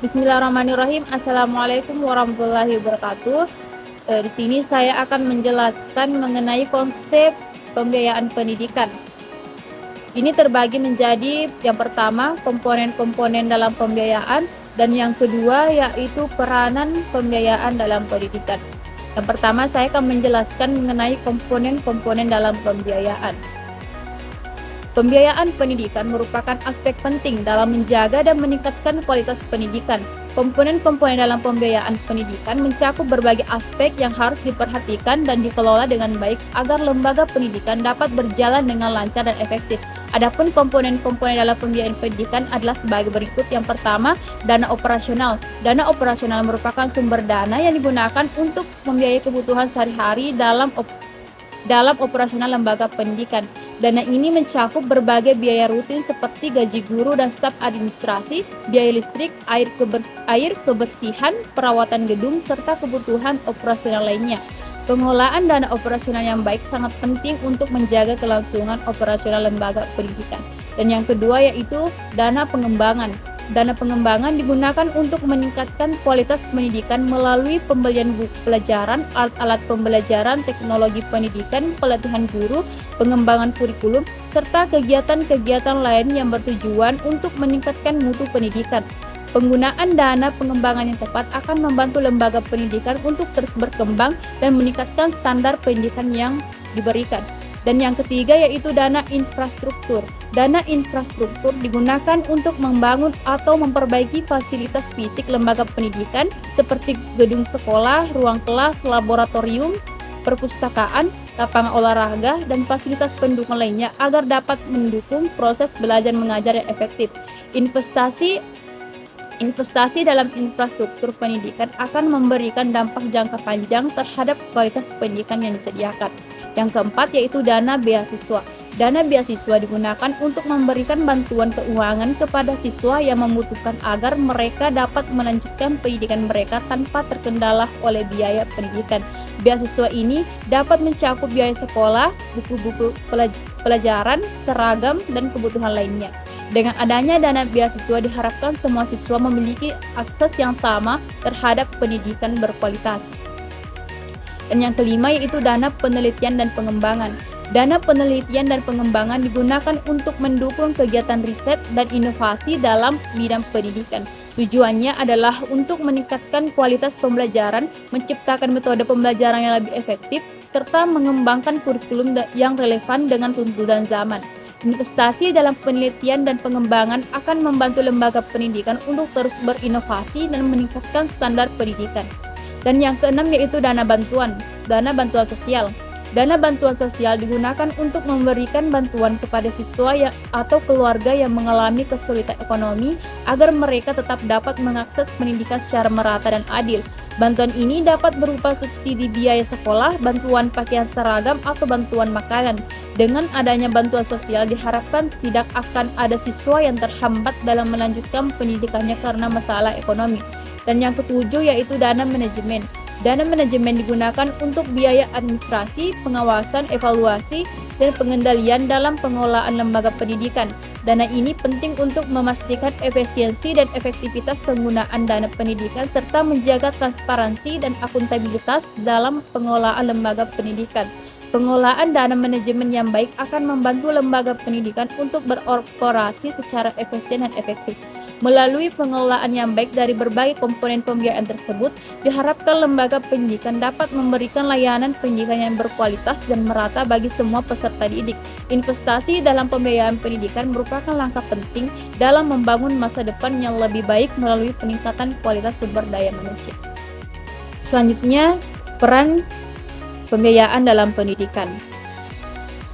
Bismillahirrahmanirrahim. Assalamualaikum warahmatullahi wabarakatuh. Di sini saya akan menjelaskan mengenai konsep pembiayaan pendidikan. Ini terbagi menjadi yang pertama komponen-komponen dalam pembiayaan dan yang kedua yaitu peranan pembiayaan dalam pendidikan. Yang pertama saya akan menjelaskan mengenai komponen-komponen dalam pembiayaan. Pembiayaan pendidikan merupakan aspek penting dalam menjaga dan meningkatkan kualitas pendidikan. Komponen-komponen dalam pembiayaan pendidikan mencakup berbagai aspek yang harus diperhatikan dan dikelola dengan baik agar lembaga pendidikan dapat berjalan dengan lancar dan efektif. Adapun komponen-komponen dalam pembiayaan pendidikan adalah sebagai berikut. Yang pertama, dana operasional. Dana operasional merupakan sumber dana yang digunakan untuk membiayai kebutuhan sehari-hari dalam operasional lembaga pendidikan. Dana ini mencakup berbagai biaya rutin seperti gaji guru dan staf administrasi, biaya listrik, air kebersihan, perawatan gedung, serta kebutuhan operasional lainnya. Pengelolaan dana operasional yang baik sangat penting untuk menjaga kelangsungan operasional lembaga pendidikan. Dan yang kedua yaitu dana pengembangan. Dana pengembangan digunakan untuk meningkatkan kualitas pendidikan melalui pembelian buku pelajaran, alat-alat pembelajaran, teknologi pendidikan, pelatihan guru, pengembangan kurikulum, serta kegiatan-kegiatan lain yang bertujuan untuk meningkatkan mutu pendidikan. Penggunaan dana pengembangan yang tepat akan membantu lembaga pendidikan untuk terus berkembang dan meningkatkan standar pendidikan yang diberikan. Dan yang ketiga yaitu dana infrastruktur. Dana infrastruktur digunakan untuk membangun atau memperbaiki fasilitas fisik lembaga pendidikan seperti gedung sekolah, ruang kelas, laboratorium, perpustakaan, lapangan olahraga, dan fasilitas pendukung lainnya agar dapat mendukung proses belajar mengajar yang efektif. Investasi dalam infrastruktur pendidikan akan memberikan dampak jangka panjang terhadap kualitas pendidikan yang disediakan. Yang keempat yaitu dana beasiswa. Dana beasiswa digunakan untuk memberikan bantuan keuangan kepada siswa yang membutuhkan agar mereka dapat melanjutkan pendidikan mereka tanpa terkendala oleh biaya pendidikan. Beasiswa ini dapat mencakup biaya sekolah, buku-buku pelajaran, seragam, dan kebutuhan lainnya. Dengan adanya dana beasiswa diharapkan semua siswa memiliki akses yang sama terhadap pendidikan berkualitas. Dan yang kelima yaitu dana penelitian dan pengembangan. Dana penelitian dan pengembangan digunakan untuk mendukung kegiatan riset dan inovasi dalam bidang pendidikan. Tujuannya adalah untuk meningkatkan kualitas pembelajaran, menciptakan metode pembelajaran yang lebih efektif, serta mengembangkan kurikulum yang relevan dengan tuntutan zaman. Investasi dalam penelitian dan pengembangan akan membantu lembaga pendidikan untuk terus berinovasi dan meningkatkan standar pendidikan. Dan yang keenam yaitu dana bantuan sosial. Dana bantuan sosial digunakan untuk memberikan bantuan kepada siswa atau keluarga yang mengalami kesulitan ekonomi agar mereka tetap dapat mengakses pendidikan secara merata dan adil. Bantuan ini dapat berupa subsidi biaya sekolah, bantuan pakaian seragam, atau bantuan makanan. Dengan adanya bantuan sosial diharapkan tidak akan ada siswa yang terhambat dalam melanjutkan pendidikannya karena masalah ekonomi. Dan yang ketujuh yaitu dana manajemen. Dana manajemen digunakan untuk biaya administrasi, pengawasan, evaluasi, dan pengendalian dalam pengelolaan lembaga pendidikan. Dana ini penting untuk memastikan efisiensi dan efektivitas penggunaan dana pendidikan serta menjaga transparansi dan akuntabilitas dalam pengelolaan lembaga pendidikan. Pengelolaan dana manajemen yang baik akan membantu lembaga pendidikan untuk beroperasi secara efisien dan efektif. Melalui pengelolaan yang baik dari berbagai komponen pembiayaan tersebut, diharapkan lembaga pendidikan dapat memberikan layanan pendidikan yang berkualitas dan merata bagi semua peserta didik. Investasi dalam pembiayaan pendidikan merupakan langkah penting dalam membangun masa depan yang lebih baik melalui peningkatan kualitas sumber daya manusia. Selanjutnya, peran pembiayaan dalam pendidikan.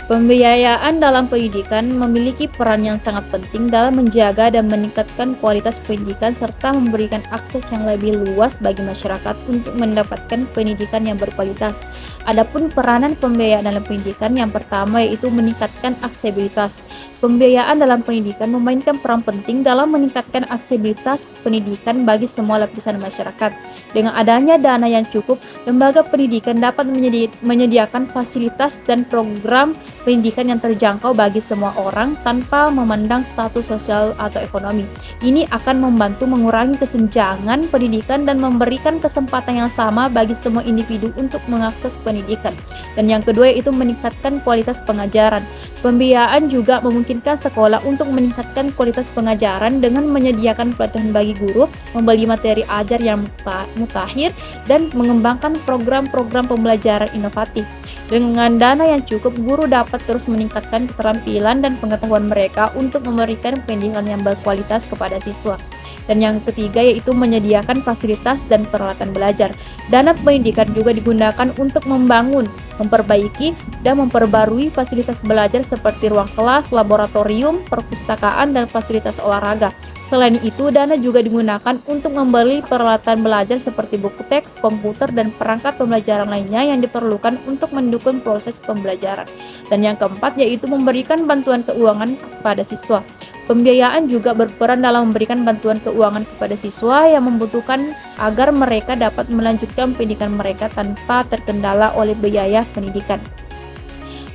Pembiayaan dalam pendidikan memiliki peran yang sangat penting dalam menjaga dan meningkatkan kualitas pendidikan serta memberikan akses yang lebih luas bagi masyarakat untuk mendapatkan pendidikan yang berkualitas. Adapun peranan pembiayaan dalam pendidikan yang pertama yaitu meningkatkan aksesibilitas. Pembiayaan dalam pendidikan memainkan peran penting dalam meningkatkan aksesibilitas pendidikan bagi semua lapisan masyarakat. Dengan adanya dana yang cukup, lembaga pendidikan dapat menyediakan fasilitas dan program pendidikan yang terjangkau bagi semua orang tanpa memandang status sosial atau ekonomi. Ini akan membantu mengurangi kesenjangan pendidikan dan memberikan kesempatan yang sama bagi semua individu untuk mengakses pendidikan. Dan yang kedua yaitu meningkatkan kualitas pengajaran. Pembiayaan juga memungkinkan sekolah untuk meningkatkan kualitas pengajaran dengan menyediakan pelatihan bagi guru, membeli materi ajar yang mutakhir, dan mengembangkan program-program pembelajaran inovatif. Dengan dana yang cukup, guru dapat terus meningkatkan keterampilan dan pengetahuan mereka untuk memberikan pendidikan yang berkualitas kepada siswa. Dan yang ketiga yaitu menyediakan fasilitas dan peralatan belajar. Dana pendidikan juga digunakan untuk membangun, memperbaiki, dan memperbarui fasilitas belajar seperti ruang kelas, laboratorium, perpustakaan, dan fasilitas olahraga. Selain itu, dana juga digunakan untuk membeli peralatan belajar seperti buku teks, komputer, dan perangkat pembelajaran lainnya yang diperlukan untuk mendukung proses pembelajaran. Dan yang keempat yaitu memberikan bantuan keuangan kepada siswa. Pembiayaan juga berperan dalam memberikan bantuan keuangan kepada siswa yang membutuhkan agar mereka dapat melanjutkan pendidikan mereka tanpa terkendala oleh biaya pendidikan.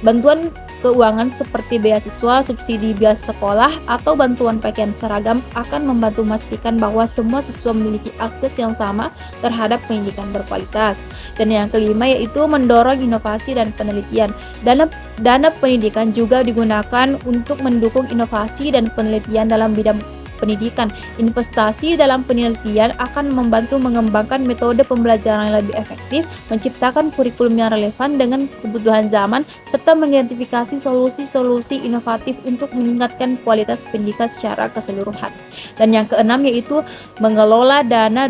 Bantuan keuangan seperti beasiswa, subsidi biaya sekolah, atau bantuan pakaian seragam akan membantu memastikan bahwa semua siswa memiliki akses yang sama terhadap pendidikan berkualitas. Dan yang kelima yaitu mendorong inovasi dan penelitian. Dana pendidikan juga digunakan untuk mendukung inovasi dan penelitian dalam bidang pendidikan. Investasi dalam penelitian akan membantu mengembangkan metode pembelajaran yang lebih efektif, menciptakan kurikulum yang relevan dengan kebutuhan zaman, serta mengidentifikasi solusi-solusi inovatif untuk meningkatkan kualitas pendidikan secara keseluruhan. Dan yang keenam yaitu mengelola dana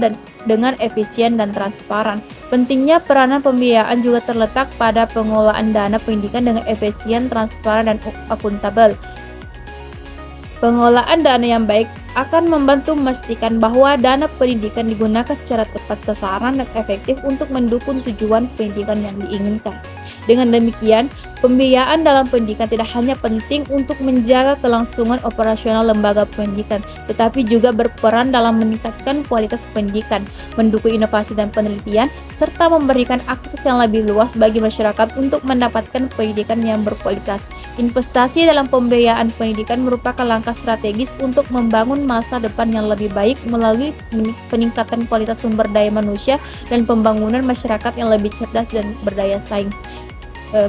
dengan efisien dan transparan. Pentingnya peranan pembiayaan juga terletak pada pengelolaan dana pendidikan dengan efisien, transparan, dan akuntabel. Pengelolaan dana yang baik akan membantu memastikan bahwa dana pendidikan digunakan secara tepat sasaran dan efektif untuk mendukung tujuan pendidikan yang diinginkan. Dengan demikian, pembiayaan dalam pendidikan tidak hanya penting untuk menjaga kelangsungan operasional lembaga pendidikan, tetapi juga berperan dalam meningkatkan kualitas pendidikan, mendukung inovasi dan penelitian, serta memberikan akses yang lebih luas bagi masyarakat untuk mendapatkan pendidikan yang berkualitas. Investasi dalam pembiayaan pendidikan merupakan langkah strategis untuk membangun masa depan yang lebih baik melalui peningkatan kualitas sumber daya manusia dan pembangunan masyarakat yang lebih cerdas dan berdaya saing.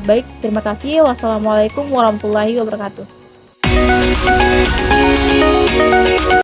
Baik, terima kasih. Wassalamualaikum warahmatullahi wabarakatuh.